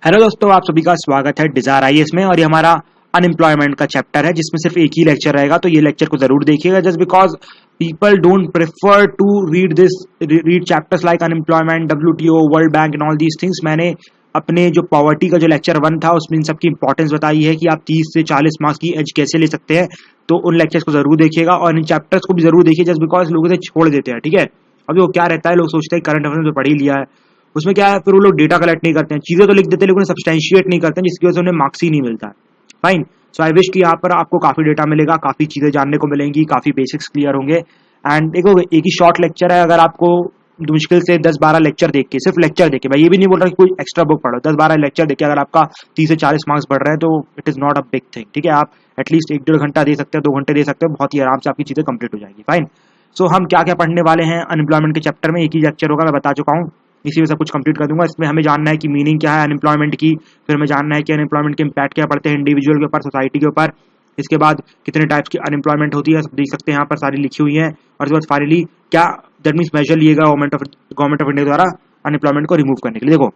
Hello दोस्तों, आप सभी का स्वागत है डिजायर आईएएस में। और ये हमारा अनएम्प्लॉयमेंट का चैप्टर है जिसमें सिर्फ एक ही लेक्चर रहेगा, तो ये लेक्चर को जरूर देखिएगा। Just because people don't prefer to read chapters like unemployment, WTO, world bank and all these things. मैंने अपने जो पॉवर्टी का जो लेक्चर 1 था उसमें इन सबकी इंपॉर्टेंस बताई है कि आप 30 से 40 मार्क्स की एज कैसे ले सकते हैं। तो उन लेक्चर्स को जरूर देखिएगा और इन चैप्टर्स को भी जरूर देखिए, जस्ट बिकॉज लोग इसे छोड़ देते हैं। ठीक है, अभी वो क्या रहता है, लोग सोचते हैं करंट अफेयर्स में पढ़ ही लिया है, उसमें क्या है, फिर वो लोग डेटा कलेक्ट नहीं करते हैं, चीजें तो लिख देते हैं लेकिन सब्सटेंशिएट नहीं करते हैं, जिसकी वजह से उन्हें मार्क्स ही नहीं मिलता है। फाइन, सो आई विश कि यहाँ पर आपको काफी डेटा मिलेगा, काफी चीजें जानने को मिलेंगी, काफी बेसिक्स क्लियर होंगे। एंड देखो, एक ही शॉर्ट लेक्चर है, अगर आपको मुश्किल से 10-12 लेक्चर देख के, सिर्फ लेक्चर देख के, मैं ये भी नहीं बोल रहा कि कोई एक्स्ट्रा बुक पढ़ो, 10-12 लेक्चर देख के अगर आपका 30 से 40 मार्क्स बढ़ रहे हैं तो it is not a big thing. ठीक है, आप एटलीस्ट 1-1.5 घंटा दे सकते हैं, 2 घंटे दे सकते हैं, बहुत ही आराम से आपकी चीजें कंप्लीट हो जाएगी। फाइन, सो हम क्या क्या पढ़ने वाले हैं अनएम्प्लॉयमेंट के चैप्टर में, एक ही लेक्चर होगा, मैं बता चुका हूँ, इसी में सब कुछ कंप्लीट कर दूंगा। इसमें हमें जानना है कि मीनिंग क्या है अनएम्प्लॉयमेंट की, फिर हमें जानना है कि अनएम्प्लॉयमेंट के इम्पैक्ट क्या पड़ते हैं इंडिविजुअल के ऊपर, सोसाइटी के ऊपर, इसके बाद कितने टाइप्स की अनएम्प्लॉयमेंट होती है, सब देख सकते हैं यहाँ पर सारी लिखी हुई है। और इसके बाद फाइनली क्या दैट मीन्स मेजर लिएगा गवर्नमेंट ऑफ इंडिया द्वारा अनएम्प्लॉयमेंट को रिमूव करने के लिए। देखो,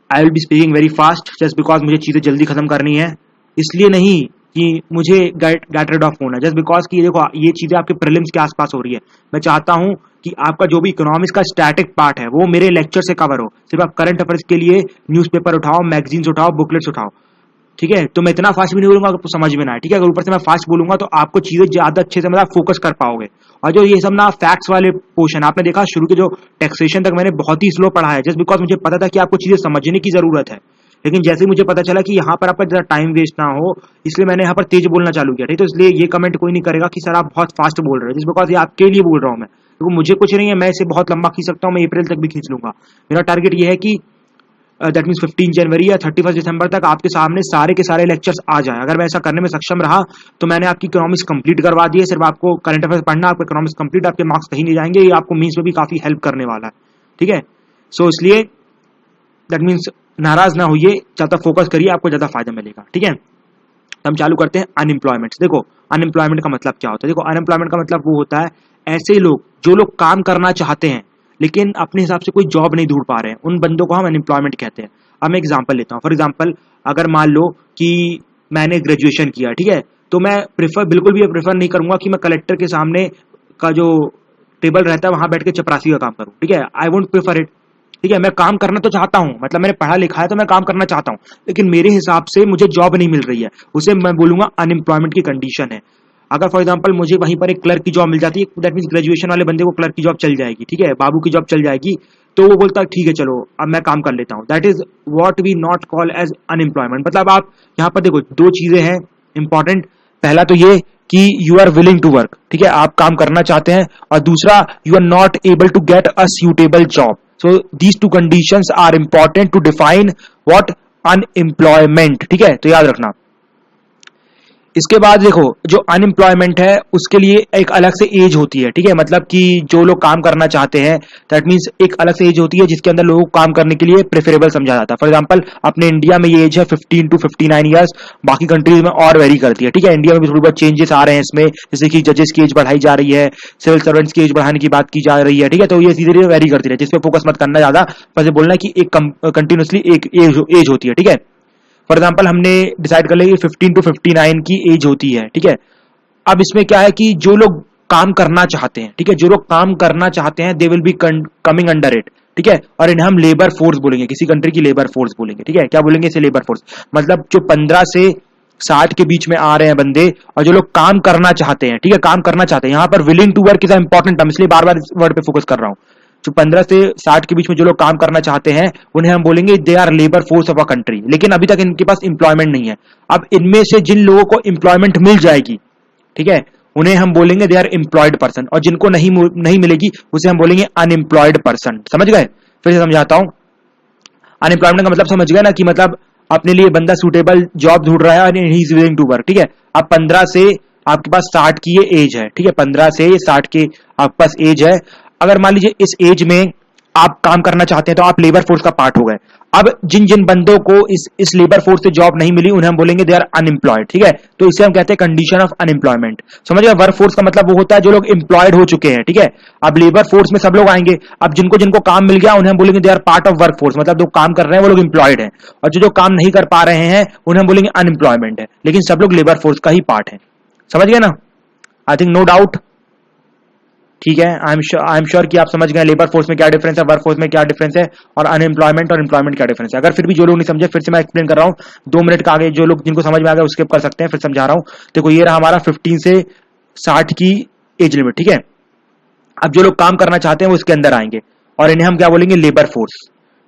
I will be speaking very fast just because मुझे चीजें जल्दी खत्म करनी है, इसलिए नहीं कि मुझे गेट रेड ऑफ होना, जस्ट बिकॉज कि देखो ये चीजें आपके प्रीलिम्स के आसपास हो रही है। मैं चाहता हूं कि आपका जो भी इकोनॉमिक्स का स्टैटिक पार्ट है वो मेरे लेक्चर से कवर हो, सिर्फ आप करंट अफेयर्स के लिए न्यूज़पेपर उठाओ, मैगजीन्स उठाओ, बुकलेट्स उठाओ। ठीक है, तो मैं इतना फास्ट भी नहीं बोलूंगा आपको समझ में ना आए। ठीक है, अगर ऊपर से मैं फास्ट बोलूंगा तो आपको चीजें ज्यादा अच्छे से मतलब फोकस कर पाओगे। और जो ये सब ना फैक्ट्स वाले पोर्शन आपने देखा शुरू के जो टैक्सेशन तक मैंने बहुत ही स्लो पढ़ा है, जस्ट बिकॉज मुझे पता था कि आपको चीजें समझने की जरूरत है। लेकिन जैसे ही मुझे पता चला कि यहाँ पर आपका ज्यादा टाइम वेस्ट ना हो, इसलिए मैंने यहाँ पर तेज बोलना चालू किया। ठीक, तो इसलिए ये कमेंट कोई नहीं करेगा कि सर आप बहुत फास्ट बोल रहे हो, जस्ट बिकॉज ये आपके लिए बोल रहा हूँ मैं, क्योंकि मुझे कुछ नहीं है, मैं इसे बहुत लंबा खींच सकता हूँ, मैं अप्रैल तक भी खींच लूंगा। मेरा टारगेट ये है कि दैट मीन्स 15 जनवरी या 31 दिसंबर तक आपके सामने सारे के सारे लेक्चर्स आ जाए। अगर मैं ऐसा करने में सक्षम रहा तो मैंने आपकी इकोनॉमिक्स कंप्लीट करवा दी है। सिर्फ आपको करंट अफेयर्स पढ़ना, आपका इकोनॉमिक्स कंप्लीट, आपके मार्क्स कहीं नहीं जाएंगे, ये आपको मीन्स में भी काफी हेल्प करने वाला है। ठीक है, सो इसलिए दैट मीन्स नाराज ना होइए, ज्यादा फोकस करिए, आपको ज्यादा फायदा मिलेगा। ठीक है, हम चालू करते हैं अनएम्प्लॉयमेंट। देखो, अनएम्प्लॉयमेंट का मतलब क्या होता है, देखो अनएम्प्लॉयमेंट का मतलब वो होता है ऐसे लोग जो लोग काम करना चाहते हैं लेकिन अपने हिसाब से कोई जॉब नहीं ढूंढ पा रहे हैं, उन बंदों को हम अनएम्प्लॉयमेंट कहते हैं। अब मैं एग्जांपल लेता हूं, फॉर एग्जांपल अगर मान लो कि मैंने ग्रेजुएशन किया, ठीक है, तो मैं बिल्कुल भी प्रेफर नहीं करूंगा कि मैं कलेक्टर के सामने का जो टेबल रहता है वहां बैठ के चपरासी का काम करूं। ठीक है, आई वोंट प्रेफर इट। ठीक है, मैं काम करना तो चाहता हूं, मतलब मैंने पढ़ा लिखा है तो मैं काम करना चाहता हूं, लेकिन मेरे हिसाब से मुझे जॉब नहीं मिल रही है, उसे मैं बोलूंगा अनएम्प्लॉयमेंट की कंडीशन है। अगर फॉर एग्जांपल मुझे वहीं पर एक क्लर्क की जॉब मिल जाती है, दैट मींस ग्रेजुएशन वाले बंदे को क्लर्क की जॉब चल जाएगी, ठीक है, बाबू की जॉब चल जाएगी, तो वो बोलता है ठीक है चलो अब मैं काम कर लेता हूं। That is what we not call as unemployment. मतलब आप यहाँ पर देखो, दो चीजें हैं इंपॉर्टेंट, पहला तो ये कि you are willing to work, ठीक है, आप काम करना चाहते हैं, और दूसरा you are not able to get a suitable job. So these two conditions are important to define what unemployment. ठीक है, तो याद रखना। इसके बाद देखो, जो अनएम्प्लॉयमेंट है उसके लिए एक अलग से एज होती है। ठीक है, मतलब कि जो लोग काम करना चाहते हैं, दैट मींस एक अलग से एज होती है जिसके अंदर लोगों को काम करने के लिए प्रेफरेबल समझा जाता है। फॉर एग्जांपल अपने इंडिया में ये एज है 15 to 59 ईयर्स, बाकी कंट्रीज में और वेरी करती है। ठीक है, इंडिया में भी थोड़ी बहुत चेंजेस आ रहे हैं इसमें, जैसे कि जजेस की एज बढ़ाई जा रही है, सिविल सर्वेंट्स की एज बढ़ाने की बात की जा रही है। ठीक है, तो ये धीरे धीरे वेरी करती है, जिसपे फोकस मत करना ज्यादा, बस बोलना कि एक कंटिन्यूसली एक एज होती है। ठीक है, फॉर एग्जाम्पल हमने डिसाइड कर लिया 15 to 59 की एज होती है। ठीक है, अब इसमें क्या है कि जो लोग काम करना चाहते हैं, ठीक है, जो लोग काम करना चाहते हैं they will be coming under it. ठीक है, और इन्हें हम लेबर फोर्स बोलेंगे, किसी कंट्री की लेबर फोर्स बोलेंगे। ठीक है, क्या बोलेंगे इसे, लेबर फोर्स। मतलब जो 15 से 60 के बीच में आ रहे हैं बंदे, और जो लोग काम करना चाहते हैं, ठीक है, काम करना चाहते हैं, यहां पर willing to work is important term, इसलिए बार बार इस वर्ड पे फोकस कर रहा हूं। जो 15 से 60 के बीच में जो लोग काम करना चाहते हैं उन्हें हम बोलेंगे they are labour force of a country, लेकिन अभी तक इनके पास एम्प्लॉयमेंट नहीं है। अब इनमें से जिन लोगों को एम्प्लॉयमेंट मिल जाएगी, ठीक है, उन्हें हम बोलेंगे दे आर एम्प्लॉयड पर्सन, और जिनको नहीं मिलेगी उसे हम बोलेंगे अनएम्प्लॉयड पर्सन। समझ गए, फिर से समझाता हूं। अनएम्प्लॉयमेंट का मतलब समझ गए ना, कि मतलब अपने लिए बंदा सूटेबल जॉब ढूंढ रहा है और he is willing to work. ठीक है, अब 15 से आपके पास 60 की ये एज है, ठीक है, 15 से 60 के आपके पास एज है। अगर मान लीजिए इस एज में आप काम करना चाहते हैं तो आप लेबर फोर्स का पार्ट हो गए। अब जिन जिन बंदों को इस लेबर फोर्स से जॉब नहीं मिली उन्हें हम बोलेंगे दे आर अनएम्प्लॉयड, ठीक है। तो इसे हम कहते हैं कंडीशन ऑफ अनएम्प्लॉयमेंट। समझ गए, वर्क फोर्स का मतलब वो होता है जो लोग एम्प्लॉयड हो चुके हैं, ठीक है। अब लेबर फोर्स में सब लोग आएंगे, अब जिनको जिनको काम मिल गया उन्हें हम बोलेंगे they are part of work force, मतलब जो काम कर रहे हैं वो लोग एम्प्लॉयड है, और जो जो काम नहीं कर पा रहे हैं उन्हें हम बोलेंगे अनएम्प्लॉयमेंट है, लेकिन सब लोग लेबर फोर्स का ही पार्ट है। समझ गए ना, आई थिंक नो डाउट, ठीक है। आई एम श्योर कि आप समझ गए लेबर फोर्स में क्या डिफरेंस है, वर्क फोर्स में क्या डिफरेंस है, और अनएम्प्लॉयमेंट और एम्प्लॉयमेंट क्या डिफरेंस है। अगर फिर भी जो लोग नहीं समझे, फिर से मैं एक्सप्लेन कर रहा हूं, 2 मिनट का आगे जो लोग जिनको समझ में आ गया उसके कर सकते हैं, फिर समझा रहा हूं। देखो ये रहा हमारा 15 से 60 की एज लिमिट, ठीक है। अब जो लोग काम करना चाहते हैं वो इसके अंदर आएंगे, और इन्हें हम क्या बोलेंगे, लेबर फोर्स,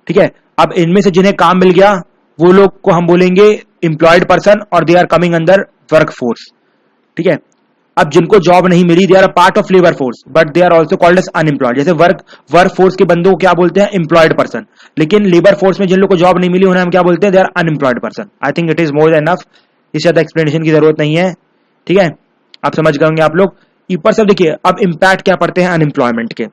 ठीक है। अब इनमें से जिन्हें काम मिल गया वो लोग को हम बोलेंगे एम्प्लॉयड पर्सन, और they are coming under work force, ठीक है। अब जिनको जॉब नहीं मिली they are a part of labour force but they are also called as unemployed. जैसे वर्क फोर्स के बंदों को क्या बोलते हैं, एम्प्लॉयड पर्सन, लेकिन लेबर फोर्स में जिन लोगों को जॉब नहीं मिली उन्हें हम क्या बोलते हैं, they are unemployed person. I think it is more than enough, इससे ज्यादा एक्सप्लेनेशन की जरूरत नहीं है, ठीक है। आप समझ गए होंगे आप लोग। ऊपर से देखिए अब इंपैक्ट क्या पड़ते हैं अनएम्प्लॉयमेंट के,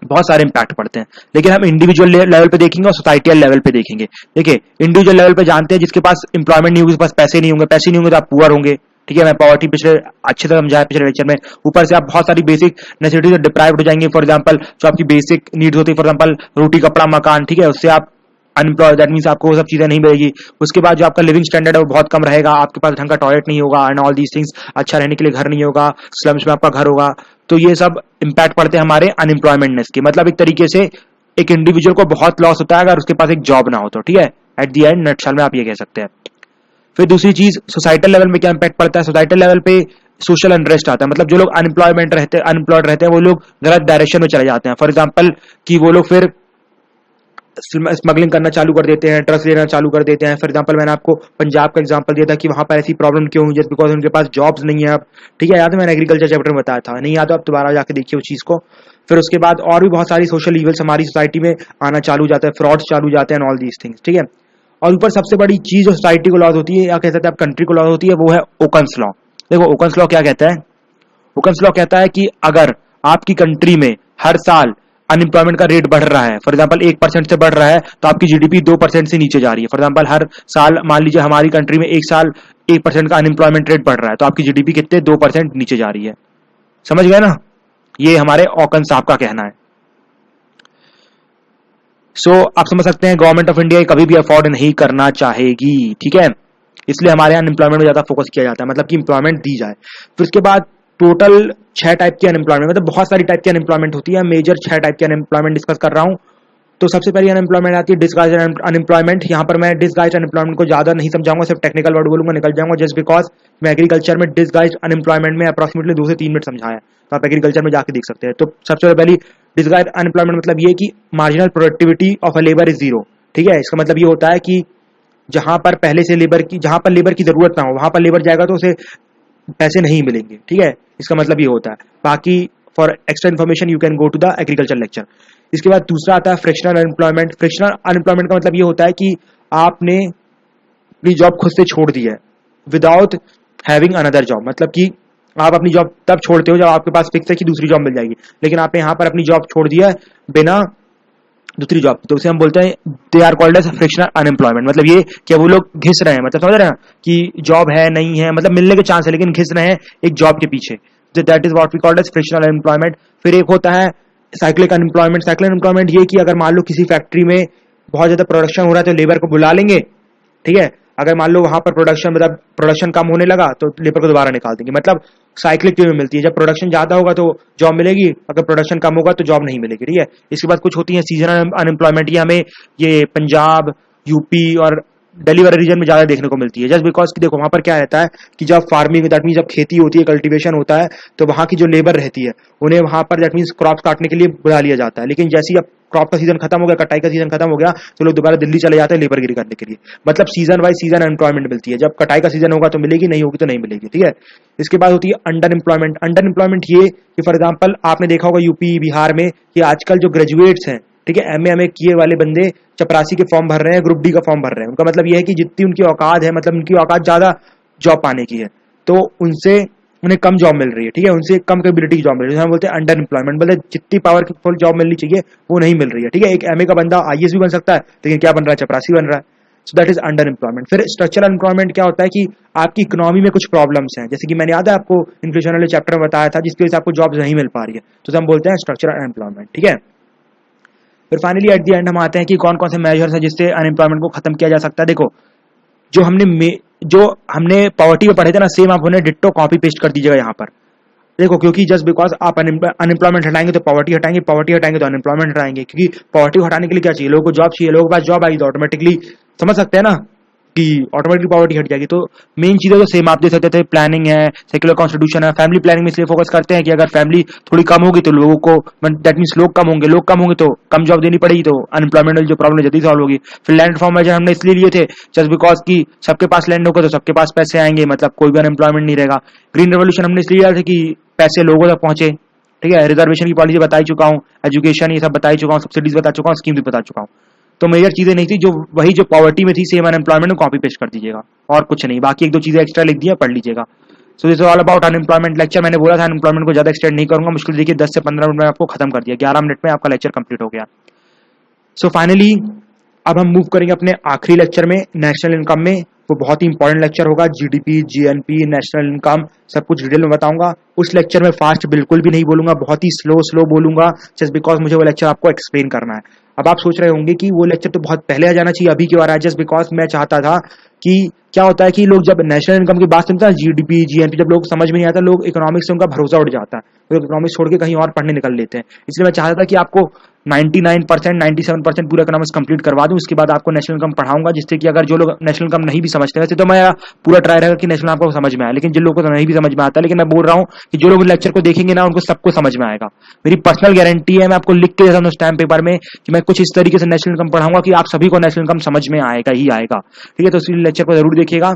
बहुत सारे इंपैक्ट पड़ते हैं, लेकिन हम इंडिविजुअल लेवल पे देखेंगे और सोसाइटियल लेवल पे देखेंगे। देखिए इंडिविजुअल लेवल पे जानते हैं जिसके पास इंप्लॉयमेंट नहीं होगी, उसके पास पैसे नहीं होंगे, पैसे नहीं होंगे तो आप पुअर होंगे, ठीक है। मैं पॉवर्टी पिछले अच्छे से समझाया पिछले लेक्चर में। ऊपर से आप बहुत सारी बेसिक नेसेसिटी से डिप्राइव्ड हो जाएंगे, फॉर एग्जांपल जो आपकी बेसिक नीड्स होती है, फॉर एग्जांपल रोटी कपड़ा मकान, ठीक है, उससे आप अनएम्प्लॉयड, दैट मींस आपको वो सब चीजें नहीं मिलेगी। उसके बाद जो आपका लिविंग स्टैंडर्ड है वो बहुत कम रहेगा, आपके पास ढंग का टॉयलेट नहीं होगा एंड ऑल दीज थिंग्स, अच्छा रहने के लिए घर नहीं होगा, स्लम्स में आपका घर होगा। तो ये सब इंपैक्ट पड़ते हैं हमारे अनएम्प्लॉयमेंटनेस के। मतलब एक तरीके से एक इंडिविजुअल को बहुत लॉस होता है अगर उसके पास एक जॉब ना हो तो, ठीक है। एट दी एंड नटशल में आप ये कह सकते हैं। फिर दूसरी चीज सोसाइटल लेवल में क्या इंपैक्ट पड़ता है, सोसाइटल लेवल पे सोशल अनरेस्ट आता है। मतलब जो लोग अनएम्प्लॉयमेंट रहते हैं, अनएम्प्लॉयड रहते हैं, वो लोग गलत डायरेक्शन में चले जाते हैं। फॉर एग्जाम्पल कि वो लोग फिर स्मगलिंग करना चालू कर देते हैं, ड्रग्स लेना चालू कर देते हैं। फॉर एग्जांपल मैंने आपको पंजाब का एग्जांपल दिया था कि वहां पर ऐसी प्रॉब्लम क्यों हुई, जस्ट बिकॉज उनके पास जॉब्स नहीं है। अब ठीक है, याद है मैंने एग्रीकल्चर चैप्टर में बताया था, नहीं याद हो आप दोबारा जाके देखिए उस चीज को। फिर उसके बाद और भी बहुत सारी सोशल इवल्स हमारी सोसाइटी में आना चालू हो जाता है, फ्रॉड्स चालू हो जाते हैं, ऑल दीज थिंग्स, ठीक है। और ऊपर सबसे बड़ी चीज जो सोसाइटी को लॉस होती है या कह सकते हैं आप कंट्री को लॉस होती है, वो है ओकन्स लॉ। देखो ओकन्स लॉ क्या कहता है, ओकन्स लॉ कहता है कि अगर आपकी कंट्री में हर साल अनएम्प्लॉयमेंट का रेट बढ़ रहा है, फॉर एग्जांपल 1% से बढ़ रहा है, तो आपकी जीडीपी 2% से नीचे जा रही है। फॉर एग्जांपल हर साल मान लीजिए हमारी कंट्री में एक साल 1% का अनएम्प्लॉयमेंट रेट बढ़ रहा है, तो आपकी जीडीपी कितने 2% नीचे जा रही है। समझ गए ना, ये हमारे ओकन साहब का कहना है। सो आप समझ सकते हैं गवर्नमेंट ऑफ इंडिया कभी भी अफोर्ड नहीं करना चाहेगी, ठीक है। इसलिए हमारे यहाँ अनएम्प्लॉयमेंट में ज्यादा फोकस किया जाता है, मतलब कि इंप्लॉयमेंट दी जाए। फिर उसके बाद टोटल 6 टाइप की अनएम्प्लॉयमेंट, मतलब बहुत सारी टाइप की अनएम्प्लॉयमेंट होती है, मेजर 6 टाइप की अनएम्प्लॉयमेंट डिस्कस कर रहा हूं। तो सबसे पहली अनएम्प्लॉयमेंट आती है डिसगाइज्ड अनएम्प्लॉयमेंट। यहाँ पर मैं डिसगाइज्ड अनएम्प्लॉयमेंट को ज्यादा नहीं समझाऊंगा, सिर्फ टेक्निकल वर्ड बोलूंगा, निकल जाऊंगा, जस्ट बिकॉज मैं एग्रीकल्चर में डिसगाइज्ड अनएम्प्लॉयमेंट में अप्रॉक्सिमेटली 2 से 3 मिनट समझाया, तो आप एग्रीकल्चर में जाके देख सकते हैं। तो सबसे पहली डिसगाइज्ड अनएम्प्लॉयमेंट मतलब ये कि marginal productivity of a labour is zero, ठीक है। इसका मतलब ये होता है कि जहां पर पहले से जहां पर लेबर की जरूरत ना हो वहां पर लेबर जाएगा तो उसे पैसे नहीं मिलेंगे, ठीक है। इसका मतलब ये होता है। बाकी for extra information you can go to the agriculture lecture. इसके बाद दूसरा आता है फ्रिक्शनल अनएम्प्लॉयमेंट। फ्रिक्शनल अनएम्प्लॉयमेंट का मतलब ये होता है कि आपने अपनी जॉब खुद से छोड़ दी है विदाउट हैविंग अनदर जॉब। मतलब कि आप अपनी जॉब तब छोड़ते हो जब आपके पास फिक्स है कि दूसरी जॉब मिल जाएगी, लेकिन आपने यहाँ पर अपनी जॉब छोड़ दी है बिना दूसरी जॉब, तो उसे हम बोलते हैं they are called as frictional unemployment. मतलब ये कि वो लोग घिस रहे हैं, मतलब समझ रहे हैं कि जॉब है नहीं है, मतलब मिलने के चांस है लेकिन घिस रहे हैं एक जॉब के पीछे, that is what we called as frictional unemployment. फिर एक होता है साइक्लिक अनएम्प्लॉयमेंट। साइक्लिक अनएम्प्लॉयमेंट ये कि अगर मान लो किसी फैक्ट्री में बहुत ज्यादा प्रोडक्शन हो रहा है तो लेबर को बुला लेंगे, ठीक है। अगर मान लो वहां पर प्रोडक्शन कम होने लगा तो लेबर को दोबारा निकाल देंगे। मतलब साइक्लिक वे में मिलती है, जब प्रोडक्शन ज्यादा होगा तो जॉब मिलेगी, अगर प्रोडक्शन कम होगा तो जॉब नहीं मिलेगी, ठीक है। इसके बाद कुछ होती है सीजनल अनएम्प्लॉयमेंट, ये हमें ये पंजाब, यूपी और दिल्ली वाले रीजन में ज्यादा देखने को मिलती है, जस्ट बिकॉज कि देखो वहां पर क्या रहता है कि जब फार्मिंग दैट मीन जब खेती होती है, कल्टीवेशन होता है, तो वहां की जो लेबर रहती है उन्हें वहां पर दैट मीन क्रॉप काटने के लिए बुला लिया जाता है। लेकिन जैसे ही अब क्रॉप का सीजन खत्म हो गया, कटाई का सीजन खत्म हो गया, तो लोग दोबारा दिल्ली चले जाते हैं लेबर गिरी करने के लिए। मतलब सीजन वाइज सीजन एम्प्लॉयमेंट मिलती है, जब कटाई का सीजन होगा तो मिलेगी, नहीं होगी तो नहीं मिलेगी, ठीक है। इसके बाद होती है अंडर एम्प्लॉयमेंट। अंडर एम्प्लॉयमेंट ये कि फॉर एग्जाम्पल आपने देखा होगा यूपी बिहार में कि आजकल जो ग्रेजुएट्स हैं, ठीक है, एमए किए वाले बंदे चपरासी के फॉर्म भर रहे हैं, ग्रुप डी का फॉर्म भर रहे हैं। उनका मतलब यह है कि जितनी उनकी औकात है, मतलब उनकी औकात ज्यादा जॉब पाने की है, तो उनसे उन्हें कम जॉब मिल रही है, ठीक है, उनसे कम कैपेबिलिटी की जॉब मिल रही है, हम बोलते हैं अंडर एम्प्लॉयमेंट, मतलब जितनी पावरफुल जॉब मिलनी चाहिए वो नहीं मिल रही है, ठीक है। एक एमए का बंदा आईएएस भी बन सकता है, लेकिन क्या बन रहा है, चपरासी बन रहा है। So that is under employment. फिर स्ट्रक्चरल एम्प्लॉयमेंट क्या होता है कि आपकी इकोनॉमी में कुछ प्रॉब्लम्स हैं, जैसे कि मैंने याद है आपको इन्फ्लेशन वाले चैप्टर में बताया था, जिसकी वजह से आपको जॉब नहीं मिल पा रही है, तो हम बोलते हैं स्ट्रक्चरल एम्प्लॉयमेंट, ठीक है। फिर फाइनली एट द एंड हम आते हैं कि कौन कौन से मेजर्स हैं जिससे अनएम्प्लॉयमेंट को खत्म किया जा सकता है। देखो, जो हमने पॉवर्टी में पढ़े थे ना, सेम आप उन्हें डिट्टो कॉपी पेस्ट कर दीजिएगा यहाँ पर। देखो, क्योंकि जस्ट बिकॉज आप अनएम्प्लॉयमेंट हटाएंगे तो पॉवर्टी हटाएंगे, पॉवर्टी हटाएंगे तो अनएम्प्लॉयमेंट हटाएंगे, क्योंकि पॉवर्टी हटाने के लिए क्या चाहिए, लोगों को जॉब चाहिए, लोगों के पास जॉब आई तो ऑटोमेटिकली समझ सकते हैं ना कि ऑटोमेटिकली पॉवर्टी हट जाएगी। तो मेन चीजें तो सेम आप देख सकते थे, प्लानिंग है, सेक्युलर कॉन्स्टिट्यूशन है। फैमिली प्लानिंग में इसलिए फोकस करते हैं कि अगर फैमिली थोड़ी कम होगी तो लोगों को, दैट मीन्स लोग कम होंगे तो कम जॉब देनी पड़ेगी, तो अनएम्प्लॉयमेंट वाली जो प्रॉब्लम जल्दी सॉल्व होगी। फिर लैंड रिफॉर्म मेजर हमने इसलिए लिए थे जस्ट बिकॉज की सबके पास लैंड होगा तो सबके पास पैसे आएंगे, मतलब कोई भी अनएम्प्लॉयमेंट नहीं रहेगा। ग्रीन रेवोल्यूशन हमने इसलिए लिया था कि पैसे लोगों तक पहुंचे, ठीक है। रिजर्वेशन की पॉलिसी बता चुका हूँ, एजुकेशन ये सब बता चुका हूँ, सब्सिडीज बता चुका हूँ, स्कीम भी बता चुका हूँ। तो मेजर चीजें नहीं थी, जो पॉवर्टी में थी सेम अनएम्प्लॉयमेंट को कॉपी पेस्ट कर दीजिएगा, और कुछ नहीं। बाकी एक दो चीजें एक्स्ट्रा लिख दिया, पढ़ लीजिएगा। So this all about unemployment lecture. मैंने बोला था अनएम्प्लॉयमेंट को ज्यादा एक्सटेंड नहीं करूंगा, मुश्किल देखिए 10 से 15 मिनट में आपको खत्म कर दिया, 11 मिनट में आपका लेक्चर कंप्लीट हो गया। सो फाइनली अब हम मूव करेंगे अपने आखिरी लेक्चर में, नेशनल इनकम में। वो बहुत ही इंपॉर्टेंट लेक्चर होगा, जीडीपी, जीएनपी, नेशनल इनकम, सब कुछ डिटेल में बताऊंगा। उस लेक्चर में फास्ट बिल्कुल भी नहीं बोलूंगा, बहुत ही स्लो बोलूंगा, जस्ट बिकॉज मुझे वो लेक्चर आपको एक्सप्लेन करना है। अब आप सोच रहे होंगे कि वो लेक्चर तो बहुत पहले आ जाना चाहिए, अभी क्यों आ रहा है, जस्ट बिकॉज मैं चाहता था कि क्या होता है कि लोग जब नेशनल इनकम की बात सुनते हैं, जीडीपी, जीएनपी, जब लोग समझ में नहीं आता, लोग इकोनॉमिक्स से उनका भरोसा उठ जाता है, लोग इकोनॉमिक्स छोड़ के कहीं और पढ़ने निकल लेते हैं। इसलिए मैं चाहता था कि आपको 99%, 97% पूरा इकोनॉमिक्स कंप्लीट करवा दूं, उसके बाद आपको नेशनल इनकम पढ़ाऊंगा, जिससे कि अगर जो लोग नेशनल इनकम नहीं भी समझते, वैसे तो मैं पूरा ट्राई रहेगा कि नेशनल आपको समझ में आए, लेकिन जिन लोगों को तो नहीं भी समझ में आता, लेकिन मैं बोल रहा हूं कि जो लोग लेक्चर को देखेंगे ना, उनको सबको समझ में आएगा। मेरी पर्सनल गारंटी है, मैं आपको लिख के देता हूं स्टैम्प पेपर में कि मैं कुछ इस तरीके से नेशनल इनकम पढ़ाऊंगा कि आप सभी को नेशनल इनकम समझ में आएगा ही आएगा, ठीक है। तो इस लेक्चर को जरूर देखिएगा,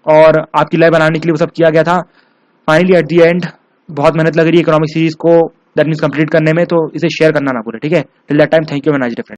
और आपकी लाइफ बनाने के लिए वो सब किया गया था। फाइनली एट द एंड बहुत मेहनत लग रही है इकोनॉमिक सीरीज को दैट मींस कंप्लीट करने में, तो इसे शेयर करना ना भूले, ठीक है। Till that time, thank you, nice day friend.